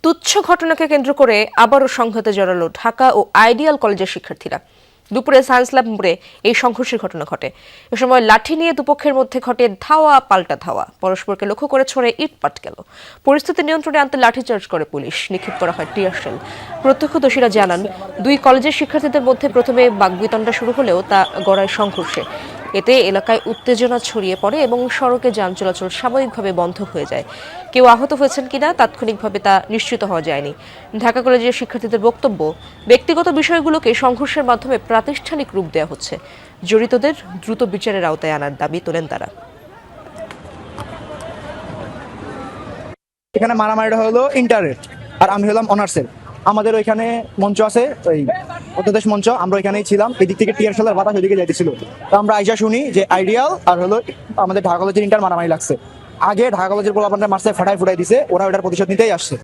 তুচ্ছ ঘটনাকে কেন্দ্র করে আবারও সংঘাতে জড়ালো ঢাকা ও আইডিয়াল কলেজের শিক্ষার্থীরা। দুপুরে সায়েন্স ল্যাব মোড়ে এই সংঘর্ষের ঘটনা ঘটে। এ সময় লাঠি নিয়ে দুপক্ষের মধ্যে ঘটে ধাওয়া পাল্টা ধাওয়া, পরস্পরকে লক্ষ্য করে ছড়ে ইট পাটকেল। পরিস্থিতি নিয়ন্ত্রণে আনতে লাঠিচার্জ করে পুলিশ, নিক্ষেপ করা হয় টিয়ার শেল। প্রত্যক্ষদর্শীরা জানান, দুই কলেজের শিক্ষার্থীদের মধ্যে প্রথমে বাকবিতণ্ডা শুরু হলেও তা গড়ায় সংঘর্ষে। এতে এলাকায় উত্তেজনা ছড়িয়ে পড়ে এবং সড়কে যান চলাচল স্বাভাবিকভাবে বন্ধ হয়ে যায়। কেউ আহত হয়েছেন কিনা তাৎক্ষণিকভাবে তা নিশ্চিত হওয়া যায়নি। ঢাকা কলেজের শিক্ষার্থীদের বক্তব্য, ব্যক্তিগত বিষয়গুলোকে সংঘর্ষের মাধ্যমে প্রাতিষ্ঠানিক রূপ দেওয়া হচ্ছে। জড়িতদের দ্রুত বিচারের আওতায় আনার দাবি তোলেন তারা। এখানে মারামারিটা হলো ইন্টারের, আর আমি হলাম অনার্সের। আমাদের ওইখানে মঞ্চ আছে, ওই অধ্যাদেশ মঞ্চ, আমরা ওইখানেই ছিলাম। এদিক থেকে টিয়ার শেলের বাতাস ওইদিকে যাইতেছিল। তো আমরা আইসা শুনি যে আইডিয়াল আর হলো আমাদের ঢাকা কলেজের ইন্টার মারামারি লাগছে। আগে ঢাকা কলেজের পোলাপানরা মারছে, ফাটাই ফুটাই দিছে, ওরা ওটার প্রতিশোধ নিতেই আসছে।